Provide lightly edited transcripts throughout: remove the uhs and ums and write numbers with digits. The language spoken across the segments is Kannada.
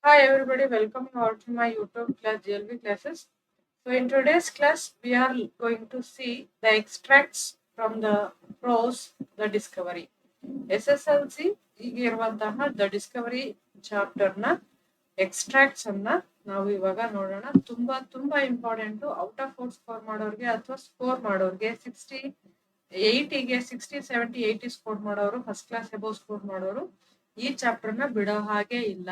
Hi everybody, welcome you all to my YouTube class GLB classes. So in today's class, we are going to see the extracts from the prose, the discovery. SSLC ಈಗಿರುವಂತಹ ದ ಡಿಸ್ಕವರಿ ಚಾಪ್ಟರ್ನ ಎಕ್ಸ್ಟ್ರಾಕ್ಟ್ಸ್ ಅನ್ನ ನಾವು ಇವಾಗ ನೋಡೋಣ. ತುಂಬಾ ಇಂಪಾರ್ಟೆಂಟ್. ಔಟ್ ಆಫ್ 4 ಸ್ಕೋರ್ ಮಾಡೋರಿಗೆ ಅಥವಾ ಸ್ಕೋರ್ ಮಾಡೋರಿಗೆ 60 70 80 ಸ್ಕೋರ್ ಮಾಡೋರು, ಫಸ್ಟ್ ಕ್ಲಾಸ್ ಎಬೋ ಸ್ಕೋರ್ ಮಾಡೋರು ಈ ಚಾಪ್ಟರ್ನ ಬಿಡೋ ಹಾಗೆ ಇಲ್ಲ.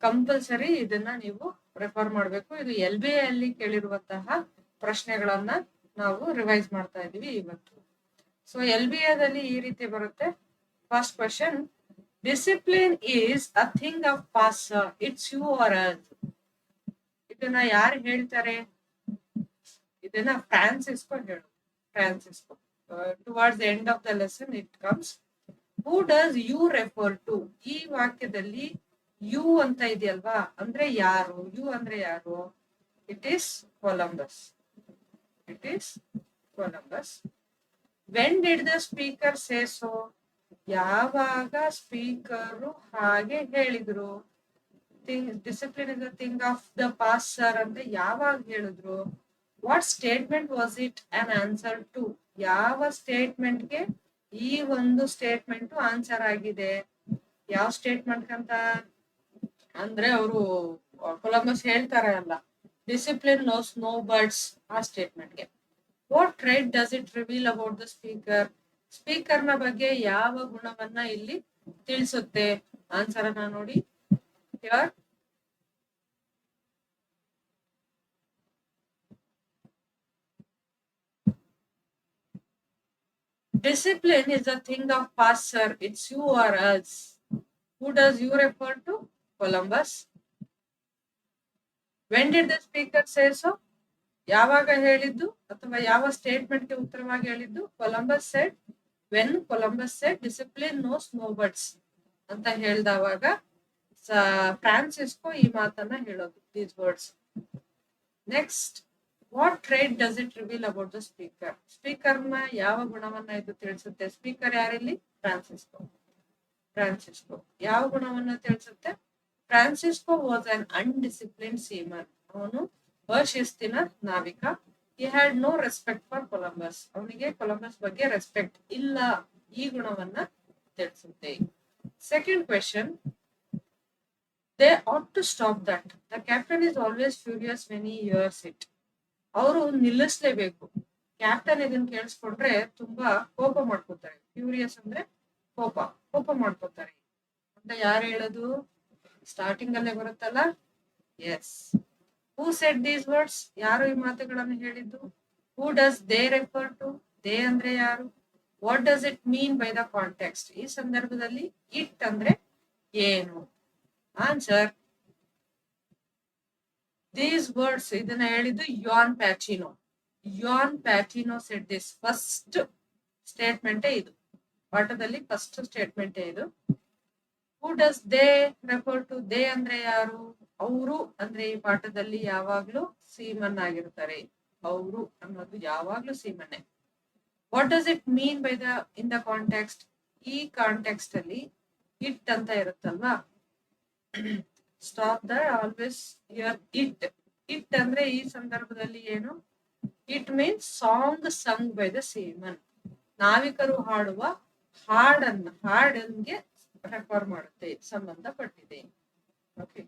ಕಂಪಲ್ಸರಿ ಇದನ್ನ ನೀವು ರೆಫರ್ ಮಾಡಬೇಕು. ಇದು LBA ಅಲ್ಲಿ ಕೇಳಿರುವಂತಹ ಪ್ರಶ್ನೆಗಳನ್ನ ನಾವು ರಿವೈಸ್ ಮಾಡ್ತಾ ಇದೀವಿ ಇವತ್ತು. ಸೊ LBA ದಲ್ಲಿ ಈ ರೀತಿ ಬರುತ್ತೆ. First question, discipline is a thing of past, it's you are us. ಇದನ್ನ ಯಾರು ಹೇಳ್ತಾರೆ? ಇದನ್ನ ಫ್ರಾನ್ಸಿಸ್ಕೋ ಹೇಳು. Francisco. Towards the end of the lesson it comes. Who does you refer to? ಈ ವಾಕ್ಯದಲ್ಲಿ ಯು ಅಂತ ಇದೆಯಲ್ವಾ, ಅಂದ್ರೆ ಯಾರು? ಯು ಅಂದ್ರೆ ಯಾರು? It is Columbus. It is Columbus. When did the speaker say so? ಯಾವಾಗ ಸ್ಪೀಕರು ಹಾಗೆ ಹೇಳಿದ್ರು? Discipline is the thing of the past sir ಅಂತ ಯಾವಾಗ ಹೇಳಿದ್ರು? What statement was it an answer to? ಯಾವ ಸ್ಟೇಟ್ಮೆಂಟ್ಗೆ ಈ ಒಂದು ಸ್ಟೇಟ್ಮೆಂಟ್ ಆನ್ಸರ್ ಆಗಿದೆ? ಯಾವ ಸ್ಟೇಟ್ಮೆಂಟ್ ಅಂತ ಅಂದ್ರೆ ಅವರು ಕೊಲಂಬಸ್ ಹೇಳ್ತಾರೆ ಅಲ್ಲ, ಡಿಸಿಪ್ಲಿನ್ ನೋಸ್ ನೋ ಬರ್ಡ್ಸ್, ಆ ಸ್ಟೇಟ್ಮೆಂಟ್ಗೆ. What trait does it reveal about the speaker? ಸ್ಪೀಕರ್ನ ಬಗ್ಗೆ ಯಾವ ಗುಣವನ್ನ ಇಲ್ಲಿ ತಿಳಿಸುತ್ತೆ? ಆನ್ಸರ್ ಅನ್ನ ನೋಡಿ. Here discipline is a thing of past, sir. It's you or us. Who does you refer to? Columbus. When did the speaker say so? ಯಾವಾಗ ಹೇಳಿದ್ದು ಅಥವಾ ಯಾವ ಸ್ಟೇಟ್ಮೆಂಟ್ಗೆ ಉತ್ತರವಾಗಿ ಹೇಳಿದ್ದು? Columbus said. When Columbus said discipline knows no birds ಅಂತ ಹೇಳ್ದವಾಗ ಫ್ರಾನ್ಸಿಸ್ಕೋ ಈ ಮಾತನ್ನ ಹೇಳೋದು, these words. Next, what trait does it reveal about the speaker? ಸ್ಪೀಕರ್ನ ಯಾವ ಗುಣವನ್ನ ಇದು ತಿಳಿಸುತ್ತೆ? ಸ್ಪೀಕರ್ ಯಾರಿಲ್ಲಿ? ಫ್ರಾನ್ಸಿಸ್ಕೋ. ಫ್ರಾನ್ಸಿಸ್ಕೋ ಯಾವ ಗುಣವನ್ನ ತಿಳಿಸುತ್ತೆ? Francisco was an undisciplined seaman. ಅವನು ಅಶಿಸ್ತಿನ ನಾವಿಕ. He had no respect for Columbus. ಅವನಿಗೆ ಕೊಲಂಬಸ್ ಬಗ್ಗೆ ರೆಸ್ಪೆಕ್ಟ್ ಇಲ್ಲ. ಈ ಗುಣವನ್ನ ತಿಳಿಸುತ್ತೆ. Second question, they ought to stop that. The captain is always furious when he hears it. ಅವರು ನಿಲ್ಲಿಸ್ಲೇಬೇಕು. ಕ್ಯಾಪ್ಟನ್ ಇದನ್ನ ಕೇಳಿಸ್ಕೊಂಡ್ರೆ ತುಂಬಾ ಕೋಪ ಮಾಡ್ಕೋತಾರೆ. ಫ್ಯೂರಿಯಸ್ ಅಂದ್ರೆ ಕೋಪ ಮಾಡ್ಕೋತಾರೆ ಅಂತ ಯಾರು ಹೇಳೋದು? ಸ್ಟಾರ್ಟಿಂಗ್ ಅಲ್ಲೇ ಬರುತ್ತಲ್ಲ. Yes. Who said these words? ಯಾರು ಈ ಮಾತುಗಳನ್ನು ಹೇಳಿದ್ದು? Who does they refer to? They ಅಂದ್ರೆ ಯಾರು? What does it mean by the context? ಈ ಸಂದರ್ಭದಲ್ಲಿ ಇಟ್ ಅಂದ್ರೆ ಏನು? ಆನ್ಸರ್, ದೀಸ್ ವರ್ಡ್ಸ್ ಇದನ್ನ ಹೇಳಿದ್ದು Yan Pachino. Yan Pachino said this. First ಸ್ಟೇಟ್ಮೆಂಟೇ ಇದು. ಪಾಠದಲ್ಲಿ ಫಸ್ಟ್ ಸ್ಟೇಟ್ಮೆಂಟೇ ಇದು. Who does they refer to? They ಅಂದ್ರೆ ಯಾರು? ಅವರು ಅಂದ್ರೆ ಈ ಪಾಠದಲ್ಲಿ ಯಾವಾಗ್ಲೂ ಸೀಮನ್ ಆಗಿರ್ತಾರೆ. ಅವರು ಅನ್ನೋದು ಯಾವಾಗ್ಲೂ ಸೀಮನ್ನೇ. What does it mean by the in the context? ಈ ಕಾಂಟೆಕ್ಸ್ಟ್ ಅಲ್ಲಿ ಇಟ್ ಅಂತ ಇರುತ್ತಲ್ವಾ. Stop the always hear it. It ಅಂದ್ರೆ ಈ ಸಂದರ್ಭದಲ್ಲಿ ಏನು? It means song sung by the seaman. ನಾವಿಕರು ಹಾಡುವ ಹಾಡನ್ಗೆ ರೆಫರ್ ಮಾಡುತ್ತೆ, ಸಂಬಂಧಪಟ್ಟಿದೆ. Okay.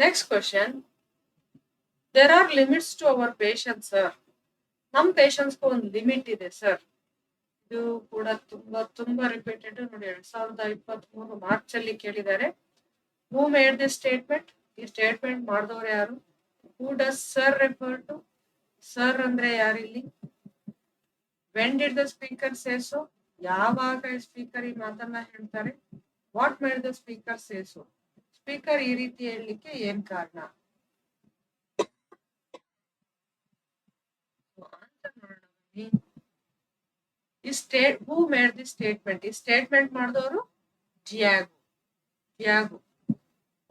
Next question, there are limits to our patience sir. ನಮ್ ಪೇಷನ್ಸ್ಗೂ ಒಂದು ಲಿಮಿಟ್ ಇದೆ ಸರ್. ಇದು ಕೂಡ ತುಂಬಾ ರಿಪೀಟೆಡ್. ನೋಡಿ, 2023 ಮಾರ್ಚ್ ಅಲ್ಲಿ ಕೇಳಿದ್ದಾರೆ. Who made this statement? ಈ ಸ್ಟೇಟ್ಮೆಂಟ್ ಮಾಡಿದವರು ಯಾರು? Who does sir refer to? Sir ಅಂದ್ರೆ ಯಾರಿಲ್ಲಿ? When did the speaker say so? ಯಾವಾಗ ಸ್ಪೀಕರ್ ಈ ಮಾತನ್ನ ಹೇಳ್ತಾರೆ? What made the speaker say so? Speaker ಈ ರೀತಿ ಹೇಳಲಿಕ್ಕೆ ಏನ್ ಕಾರಣ? ಆನ್ಸರ್ ನೋಡೋಣ. Who made the statement? ಈ ಸ್ಟೇಟ್ಮೆಂಟ್ ಮಾಡಿದವರು Diego.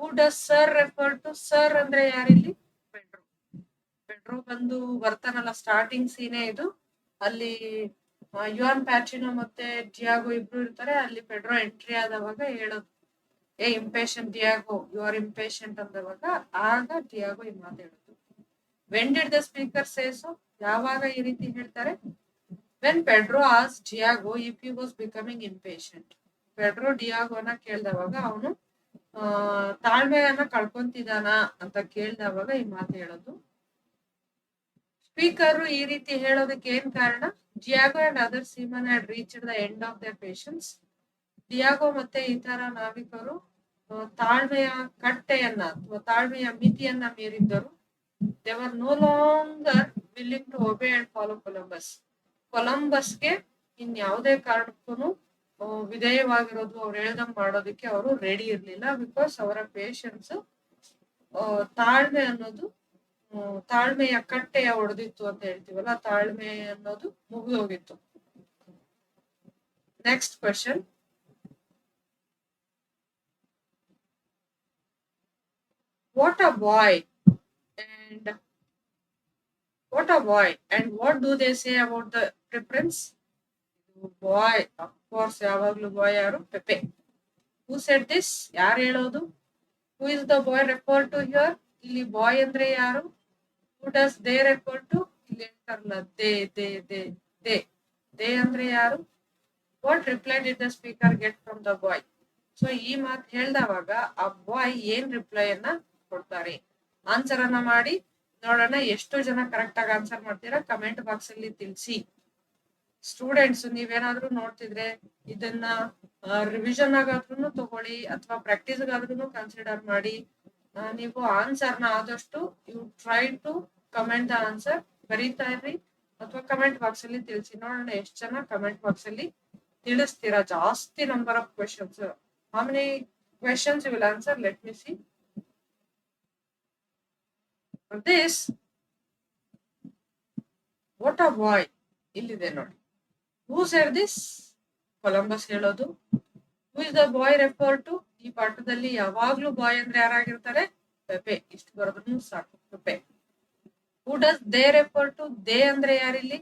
Who does sir refer to? Sir ಅಂದ್ರೆ ಯಾರಿಲ್ಲಿ? ಪೆಡ್ರೋ ಬಂದು ಬರ್ತಾನಲ್ಲ, ಸ್ಟಾರ್ಟಿಂಗ್ ಸೀನೇ ಇದು. ಅಲ್ಲಿ ಯುವಾನ್ ಪ್ಯಾಚಿನೋ ಮತ್ತೆ ಡಿಯಾಗೋ ಇಬ್ರು ಇರ್ತಾರೆ. ಅಲ್ಲಿ ಪೆಡ್ರೋ ಎಂಟ್ರಿ ಆದವಾಗ ಹೇಳೋದು, ಏ impatient Diego, you are impatient ಅಂದವಾಗ ಆಗ ಡಿಯಾಗೋ ಈ ಮಾತು ಹೇಳೋದು. When did the speaker says, ಯಾವಾಗ ಈ ರೀತಿ ಹೇಳ್ತಾರೆ? ವೆನ್ ಪೆಡ್ರೋ ಆಸ್ Diego if he was becoming impatient. Pedro ಡಿಯಾಗೋನ ಕೇಳ್ದವಾಗ ಅವನು ತಾಳ್ಮೆಯನ್ನ ಕಳ್ಕೊಂತಿದಾನ ಅಂತ ಕೇಳ್ದವಾಗ ಈ ಮಾತು ಹೇಳೋದು. ಸ್ಪೀಕರ್ ಈ ರೀತಿ ಹೇಳೋದಕ್ಕೆ ಏನ್ ಕಾರಣ? Diego and other seaman had reached the end of their patience. Diego ಮತ್ತೆ ಇತರ ನಾವಿಕರು ತಾಳ್ಮೆಯ ಕಟ್ಟೆಯನ್ನ ಅಥವಾ ತಾಳ್ಮೆಯ ಮಿತಿಯನ್ನ ಮೀರಿದ್ದರು. They were no longer willing to obey and follow Columbus. ಕೊಲಂಬಸ್ಗೆ ಇನ್ಯಾವುದೇ ಕಾರಣಕ್ಕೂ ವಿಧೇಯವಾಗಿರೋದು, ಅವ್ರು ಹೇಳ್ದಂಗ್ ಮಾಡೋದಕ್ಕೆ ಅವರು ರೆಡಿ ಇರ್ಲಿಲ್ಲ. ಬಿಕಾಸ್ ಅವರ ಪೇಷನ್ಸ್, ತಾಳ್ಮೆ ಅನ್ನೋದು, ತಾಳ್ಮೆಯ ಕಟ್ಟೆಯ ಒಡೆದಿತ್ತು ಅಂತ ಹೇಳ್ತೀವಲ್ಲ, ತಾಳ್ಮೆ ಅನ್ನೋದು ಮುಗಿದೋಗಿತ್ತು. Next question. What a boy and what do they say about the prince? Boy, of course, ಯಾವಾಗ್ಲೂ ಬಾಯ್ ಯಾರು? ಪೆಪೆ. Who said this? ಯಾರು ಹೇಳೋದು? Who is the boy referred to here? ಇಲ್ಲಿ ಬಾಯ್ ಅಂದ್ರೆ ಯಾರು? Who does they refer to? ಇಲ್ಲಿ ಹೇಳ್ತಾರಲ್ಲ, they ಅಂದ್ರೆ ಯಾರು? What reply did the speaker get from the boy? So ಈ ಮಾತು ಹೇಳ್ದವಾಗ ಆ ಬಾಯ್ ಏನ್ ರಿಪ್ಲೈ ಅನ್ನ ಕೊಡ್ತಾರೆ? ಆನ್ಸರ್ ಅನ್ನ ಮಾಡಿ ನೋಡೋಣ. ಎಷ್ಟು ಜನ ಕರೆಕ್ಟ್ ಆಗಿ ಆನ್ಸರ್ ಮಾಡ್ತೀರಾ ಕಮೆಂಟ್ ಬಾಕ್ಸ್ ಅಲ್ಲಿ ತಿಳಿಸಿ. ಸ್ಟೂಡೆಂಟ್ಸ್, ನೀವೇನಾದ್ರೂ ನೋಡ್ತಿದ್ರೆ ಇದನ್ನ ರಿವಿಷನ್ ಆಗಾದ್ರೂ ತಗೊಳ್ಳಿ ಅಥವಾ ಪ್ರಾಕ್ಟೀಸ್ ಆದ್ರೂ ಕನ್ಸಿಡರ್ ಮಾಡಿ. ನೀವು ಆನ್ಸರ್ ನ ಆದಷ್ಟು you try to comment the answer, ಬರೀತಾ ಇರ್ರಿ ಅಥವಾ ಕಮೆಂಟ್ ಬಾಕ್ಸ್ ಅಲ್ಲಿ ತಿಳಿಸಿ. ನೋಡೋಣ ಎಷ್ಟು ಜನ ಕಮೆಂಟ್ ಬಾಕ್ಸ್ ಅಲ್ಲಿ ತಿಳಿಸ್ತೀರಾ. ಜಾಸ್ತಿ number of questions. How many questions you will answer? Let me see. For this, what a boy. ಇಲ್ಲಿದೆ ನೋಡಿ. Who said this? ಕೊಲಂಬಸ್ ಹೇಳೋದು. Who is the boy referred to? ಈ ಪಾಠದಲ್ಲಿ ಯಾವಾಗ್ಲೂ ಬಾಯ್ ಅಂದ್ರೆ ಯಾರಾಗಿರ್ತಾರೆ? ಪೆಪೆ. ಇಷ್ಟು ಬರೋದ್ರೂ ಸಾಕು, ಪೆಪೆ. Who does they refer to? they ಅಂದ್ರೆ ಯಾರಿಲ್ಲಿ?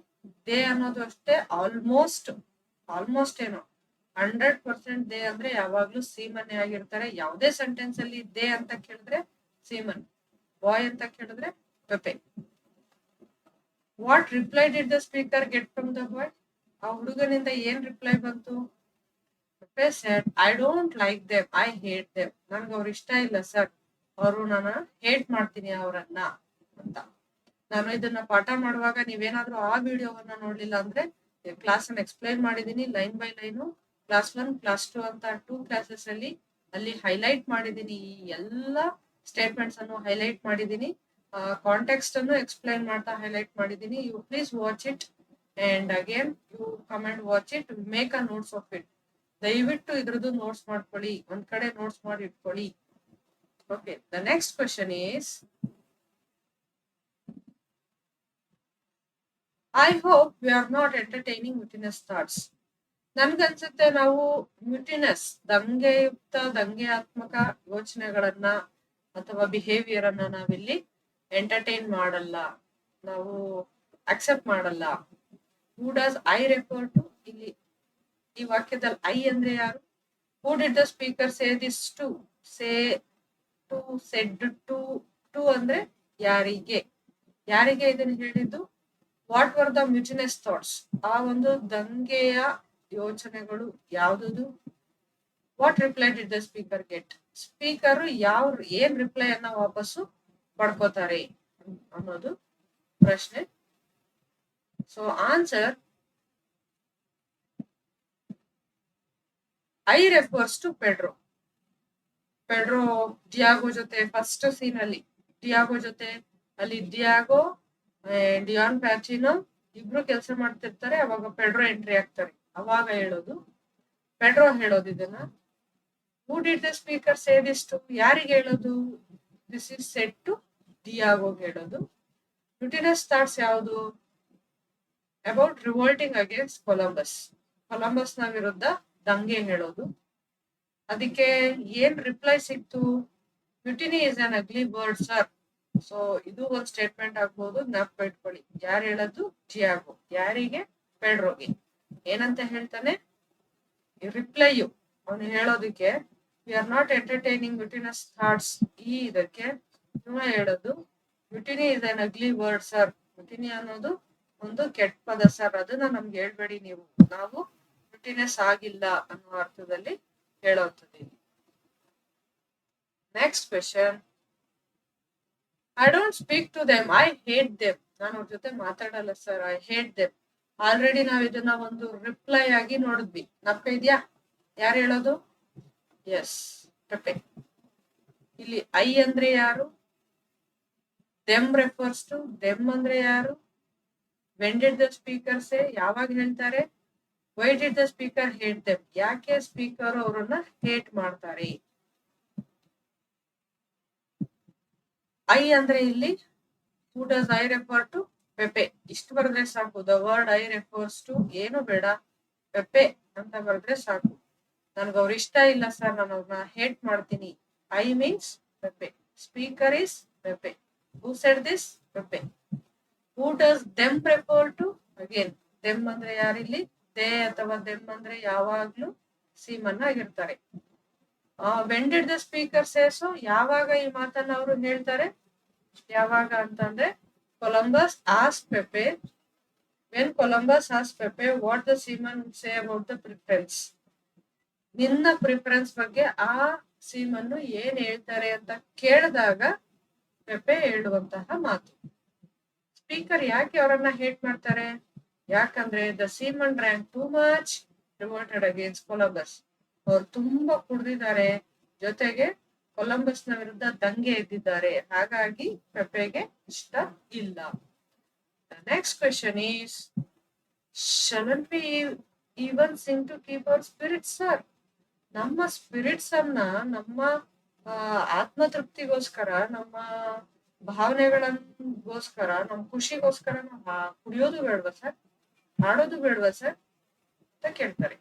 they ಅನ್ನೋದು ಅಷ್ಟೇ ಆಲ್ಮೋಸ್ಟ್ ಏನೋ 100% ದೇ ಅಂದ್ರೆ ಯಾವಾಗ್ಲೂ ಸೀಮನೆ ಆಗಿರ್ತಾರೆ. ಯಾವುದೇ ಸೆಂಟೆನ್ಸ್ ಅಲ್ಲಿ ದೇ ಅಂತ ಕೇಳಿದ್ರೆ ಸೀಮನ್, ಬಾಯ್ ಅಂತ ಕೇಳಿದ್ರೆ Pepe. What reply did the speaker get from the boy? ಆ ಹುಡುಗನಿಂದ ಏನ್ ರಿಪ್ಲೈ ಬಂತು? Pepe said, I don't like them, I hate them. ನನ್ಗೆ ಅವ್ರು ಇಷ್ಟ ಇಲ್ಲ ಸರ್, ಅವರು ನಾನು ಹೇಟ್ ಮಾಡ್ತೀನಿ ಅವರನ್ನ ಅಂತ. ನಾನು ಇದನ್ನ ಪಾಠ ಮಾಡುವಾಗ ನೀವೇನಾದ್ರೂ ಆ ವಿಡಿಯೋವನ್ನ ನೋಡ್ಲಿಲ್ಲ ಅಂದ್ರೆ ಕ್ಲಾಸ್ ಅನ್ನ ಎಕ್ಸ್ಪ್ಲೈನ್ ಮಾಡಿದೀನಿ line by line. Class 1, class 2 ಅಂತ 2 ಕ್ಲಾಸಸ್ ಅಲ್ಲಿ ಹೈಲೈಟ್ ಮಾಡಿದೀನಿ. ಈ ಎಲ್ಲ ಸ್ಟೇಟ್ಮೆಂಟ್ಸ್ ಅನ್ನು ಹೈಲೈಟ್ ಮಾಡಿದೀನಿ. ಕಾಂಟೆಕ್ಸ್ಟ್ ಅನ್ನು ಎಕ್ಸ್ಪ್ಲೈನ್ ಮಾಡ್ತಾ ಹೈಲೈಟ್ ಮಾಡಿದೀನಿ. You please watch it and again you come and watch it, make a notes of it. ದಯವಿಟ್ಟು ಇದ್ರದ್ದು ನೋಟ್ಸ್ ಮಾಡ್ಕೊಳ್ಳಿ, ಒಂದ್ ಕಡೆ ನೋಟ್ಸ್ ಮಾಡಿ ಇಟ್ಕೊಳ್ಳಿ. Okay, the next question is, I hope we are not entertaining mutinous thoughts. ನನ್ಗನ್ಸುತ್ತೆ ನಾವು ಮ್ಯೂಟಿನಸ್, ದಂಗೆಯಾತ್ಮಕ ಯೋಚನೆಗಳನ್ನ ಅಥವಾ ಬಿಹೇವಿಯರ್ ಅನ್ನ ನಾವಿಲ್ಲಿ ಎಂಟರ್ಟೈನ್ ಮಾಡಲ್ಲ, ನಾವು ಅಕ್ಸೆಪ್ಟ್ ಮಾಡಲ್ಲ. Who does I refer to? ಇಲ್ಲಿ ಈ ವಾಕ್ಯದಲ್ಲಿ ಐ ಅಂದ್ರೆ ಯಾರು? Who did the speaker say this to? Say to, said to ಅಂದ್ರೆ ಯಾರಿಗೆ ಇದನ್ನು ಹೇಳಿದ್ದು? What were the mutinous thoughts? ಆ ಒಂದು ದಂಗೆಯ ಯೋಚನೆಗಳು ಯಾವ್ದು? What reply did the speaker get? Speaker ಏನ್ ರಿಪ್ಲೈ ಅನ್ನ ವಾಪಸ್ಸು ಪಡ್ಕೋತಾರೆ ಅನ್ನೋದು ಪ್ರಶ್ನೆ. So answer, I refers to Pedro. Diego ಜೊತೆ ಫಸ್ಟ್ ಸೀನ್ ಅಲ್ಲಿ ಡಿಯಾಗೋ ಜೊತೆ ಅಲ್ಲಿ ಡಿಯಾಗೋ ಅಂಡ್ ಯುವಾನ್ ಪ್ಯಾಚಿನೋ ಇಬ್ರು ಕೆಲಸ ಮಾಡ್ತಿರ್ತಾರೆ. ಅವಾಗ ಪೆಡ್ರೋ ಎಂಟ್ರಿ ಆಗ್ತಾರೆ. ಅವಾಗ ಹೇಳೋದು, ಪೆಡ್ರೋ ಹೇಳೋದು ಇದನ್ನ. Who did the speaker say this to? ಯಾರಿಗೆ ಹೇಳೋದು? This is said to Diego ಹೇಳೋದು. ಮ್ಯೂಟಿನಸ್ ಥಾಟ್ಸ್ ಯಾವುದು? ಅಬೌಟ್ ರಿವೋಲ್ಟಿಂಗ್ ಅಗೇನ್ಸ್ಟ್ ಕೊಲಂಬಸ್ ನ ವಿರುದ್ಧ ದಂಗೆ ಹೇಳೋದು. ಅದಕ್ಕೆ ಏನ್ ರಿಪ್ಲೈ ಸಿಕ್ತು? Mutiny is an ugly word sir. So ಇದು ಒಂದು ಸ್ಟೇಟ್ಮೆಂಟ್ ಆಗ್ಬಹುದು, ಜ್ಞಾಪಕ ಇಟ್ಕೊಳ್ಳಿ. ಯಾರು ಹೇಳೋದು? ಜಿಯಾಗೋ. ಯಾರಿಗೆ? ಪೆಡ್ರೋಗೆ. ಏನಂತ ಹೇಳ್ತಾನೆ? ರಿಪ್ಲೈಯು ಅವನು ಹೇಳೋದಕ್ಕೆ we are not entertaining mutinous thoughts. ಈ ಇದಕ್ಕೆ ಹೇಳೋದು mutiny is an ugly word sir. Mutiny ಅನ್ನೋದು ಒಂದು ಕೆಟ್ಟ ಪದ ಸರ್, ಅದನ್ನ ನಮ್ಗೆ ಹೇಳ್ಬೇಡಿ ನೀವು, ನಾವು ಮ್ಯೂಟಿನಸ್ ಆಗಿಲ್ಲ ಅನ್ನೋ ಅರ್ಥದಲ್ಲಿ ಹೇಳೋಂಥದ್ದು. Next question. I don't speak to them, I hate them. ನಾನು ಅವ್ರ ಜೊತೆ ಮಾತಾಡಲ್ಲ sir, I hate them. Already ನಾವ್ ಇದನ್ನ ಒಂದು ರಿಪ್ಲೈ ಆಗಿ ನೋಡಿದ್ವಿ, ನಪ್ಪ ಇದ್ಯಾ? ಯಾರು ಹೇಳೋದು? ಎಸ್, ಪೆಪೆ. ಇಲ್ಲಿ ಐ ಅಂದ್ರೆ ಯಾರು? Them refers to. ದೆಮ್ ಅಂದ್ರೆ ಯಾರು? When did the speaker say? ಯಾವಾಗ ಹೇಳ್ತಾರೆ? Why did the speaker hate them? ಯಾಕೆ ಸ್ಪೀಕರ್ ಅವರನ್ನ ಹೇಟ್ ಮಾಡ್ತಾರೆ? ಐ ಅಂದ್ರೆ ಇಲ್ಲಿ who does I refer to? Pepe. ಇಷ್ಟು ಬರೆದ್ರೆ ಸಾಕು. The word I refers to, ಏನು ಬೇಡ, ಪೆಪೆ ಅಂತ ಬರೆದ್ರೆ ಸಾಕು. ನನ್ಗೆ ಅವ್ರು ಇಷ್ಟ ಇಲ್ಲ ಸರ್, ನಾನು ಅವ್ರನ್ನ ಹೇಟ್ ಮಾಡ್ತೀನಿ. I means Pepe. Speaker is Pepe. Who said this? Pepe. Who does them refer to? Again them ಅಂದ್ರೆ ಯಾರಿಲ್ಲಿ? ದೇ ಅಥವಾ ದೆಮ್ ಅಂದ್ರೆ ಯಾವಾಗ್ಲೂ ಸೀಮನ್ ಆಗಿರ್ತಾರೆ. When did the speaker say so? ಯಾವಾಗ ಈ ಮಾತನ್ನ ಅವರು ಹೇಳ್ತಾರೆ? ಯಾವಾಗ ಅಂತಂದ್ರೆ Columbus ask Pepe. When Columbus ask Pepe what the seaman say about the preference. ನಿನ್ನ ಪ್ರಿಫರೆನ್ಸ್ ಬಗ್ಗೆ ಆ ಸೀಮನ್ನು ಏನ್ ಹೇಳ್ತಾರೆ ಅಂತ ಕೇಳಿದಾಗ ಪೆಪೆ ಹೇಳುವಂತಹ ಮಾತು. ಸ್ಪೀಕರ್ ಯಾಕೆ ಅವರನ್ನ ಹೇಟ್ ಮಾಡ್ತಾರೆ? ಯಾಕಂದ್ರೆ the seaman drank too much, revolted against Columbus. ಅವ್ರು ತುಂಬಾ ಕುಡ್ದಿದ್ದಾರೆ, ಜೊತೆಗೆ ಕೊಲಂಬಸ್ ನ ವಿರುದ್ಧ ದಂಗೆ ಎದ್ದಿದ್ದಾರೆ, ಹಾಗಾಗಿ ಪೆಪೆಗೆ ಇಷ್ಟ ಇಲ್ಲ. Next question is, shouldn't we even sing to keep our spirits sir? ನಮ್ಮ ಸ್ಪಿರಿಟ್ಸ್ ಅನ್ನ, ನಮ್ಮ ಆತ್ಮತೃಪ್ತಿಗೋಸ್ಕರ, ನಮ್ಮ ಭಾವನೆಗಳಿಗೋಸ್ಕರ, ನಮ್ಮ ಖುಷಿಗೋಸ್ಕರ ನಾವು ಕುಡಿಯೋದು ಬೇಡ್ವಾ ಸರ್? ಹಾಡೋದು ಬೇಡ್ವಾ ಸರ್ ಅಂತ ಕೇಳ್ತಾರೆ.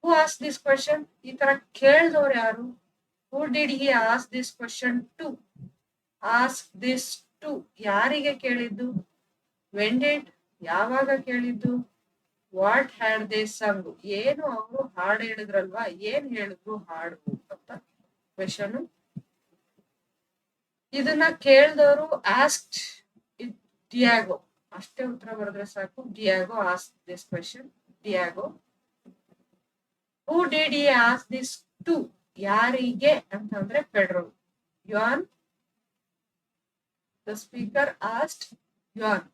Who ask this question? ಈ ತರ ಕೇಳ್ದವ್ರು ಯಾರು? Who did he ask this question to? Ask this to ಯಾರಿಗೆ ಕೇಳಿದ್ದು? ವೆನ್ ಡಿಡ್ ಯಾವಾಗ ಕೇಳಿದ್ದು? What had they sung? ಏನು ಅವರು ಹಾಡು ಹೇಳಿದ್ರಲ್ವಾ, ಏನ್ ಹೇಳಿದ್ರು ಹಾಡು ಅಂತ ಕ್ವೆಶನ್. ಇದನ್ನ ಕೇಳ್ದವರು ಆಸ್ಕ್ಡ್ ಡಿಯಾಗೋ. ಅಷ್ಟೇ ಉತ್ತರ ಬರೆದ್ರೆ ಸಾಕು. Diego ask this question. Diego. Who did he ask this to? ಯಾರಿಗೆ ಅಂತಂದ್ರೆ ಪೆಡ್ರೋ. ಯಾನ್. ದ ಸ್ಪೀಕರ್ ಆಸ್ಕ್ಡ್ ಯಾನ್.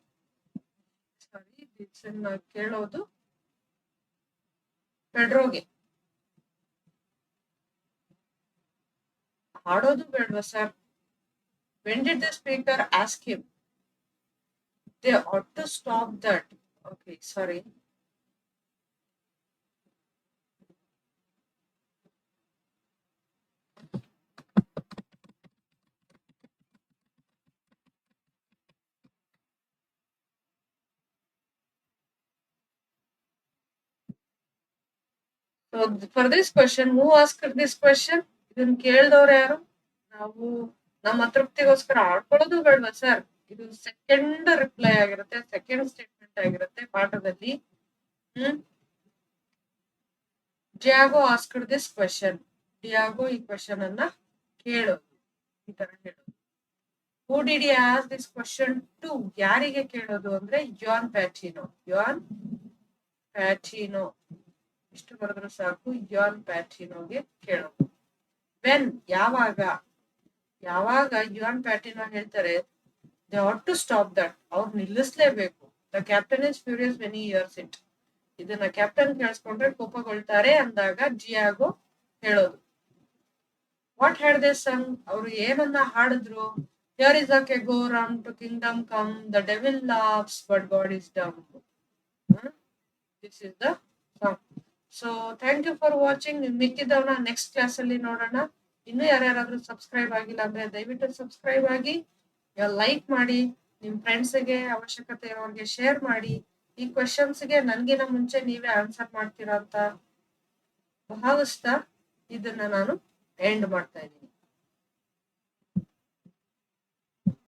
ಸಾರಿ, ಇದನ್ನ ಕೇಳೋದು ಪೆಡ್ರೋಗೆ. ಹಾಡೋದು ಬೇಡ್ವಾ sir? When did the speaker ask him? They ought to stop that. Okay, sorry. So for this question, who asked this question? ಇದನ್ನ ಕೇಳ್ದವ್ರು ಯಾರು? ನಾವು ನಮ್ಮ ತೃಪ್ತಿಗೋಸ್ಕರ ಆಡ್ಕೊಳ್ಳೋದು ಬೇಡ್ವಾ ಸರ್? ಇದು ಸೆಕೆಂಡ್ ರಿಪ್ಲೈ ಆಗಿರುತ್ತೆ, ಸೆಕೆಂಡ್ ಸ್ಟೇಟ್ಮೆಂಟ್ ಆಗಿರುತ್ತೆ ಪಾಠದಲ್ಲಿ. Diego asked this question. Diego ಈ ಕ್ವೆಶನ್ ಅನ್ನ ಕೇಳೋದು, ಈ ತರ ಹೇಳೋದು. Who did he ask this question to? ಯಾರಿಗೆ ಕೇಳೋದು ಅಂದ್ರೆ ಜಾನ್ ಪ್ಯಾಟಿನೋ. ಜಾನ್ ಪ್ಯಾಟಿನೋ. ಇಷ್ಟು ಬರೆದ್ರು ಸಾಕು. ಜಾನ್ ಪ್ಯಾಟಿನೋಗೆ ಕೇಳೋದು. ವೆನ್ ಯಾವಾಗ? ಯಾವಾಗ ಜಾನ್ ಪ್ಯಾಟಿನೋ ಹೇಳ್ತಾರೆ they ought to stop that, ಅವ್ರು ನಿಲ್ಲಿಸ್ಲೇಬೇಕು. The captain is furious when he hears it. ಇದನ್ನ ಕ್ಯಾಪ್ಟನ್ ಕೇಳಿಸ್ಕೊಂಡ್ರೆ ಕೋಪಗೊಳ್ತಾರೆ ಅಂದಾಗ ಜಿಯಾಗೋ ಹೇಳೋದು. What had they sung? ಅವ್ರು ಏನನ್ನ ಹಾಡಿದ್ರು? ಹಿಯರ್ ಇಸ್ ಅ ಕೆಗೋ rum to kingdom come, the devil loves but God is dumb. This is the song. So thank you for watching. ಮಿಕ್ಕಿದವನ್ನ ನೆಕ್ಸ್ಟ್ ಕ್ಲಾಸ್ ಅಲ್ಲಿ ನೋಡೋಣ. ಇನ್ನು ಯಾರ್ಯಾರಾದ್ರೂ ಸಬ್ಸ್ಕ್ರೈಬ್ ಆಗಿಲ್ಲ ಅಂದ್ರೆ ದಯವಿಟ್ಟು ಸಬ್ಸ್ಕ್ರೈಬ್ ಆಗಿ, ಲೈಕ್ ಮಾಡಿ, ನಿಮ್ ಫ್ರೆಂಡ್ಸ್ಗೆ, ಅವಶ್ಯಕತೆ ಇರೋರಿಗೆ ಶೇರ್ ಮಾಡಿ. ಈ ಕ್ವೆಶನ್ಸ್ಗೆ ನನ್ಗಿನ ಮುಂಚೆ ನೀವೇ ಆನ್ಸರ್ ಮಾಡ್ತೀರಾ ಅಂತ ಭಾವಿಸ್ತಾ ಇದನ್ನ ನಾನು ಎಂಡ್ ಮಾಡ್ತಾ ಇದ್ದೀನಿ.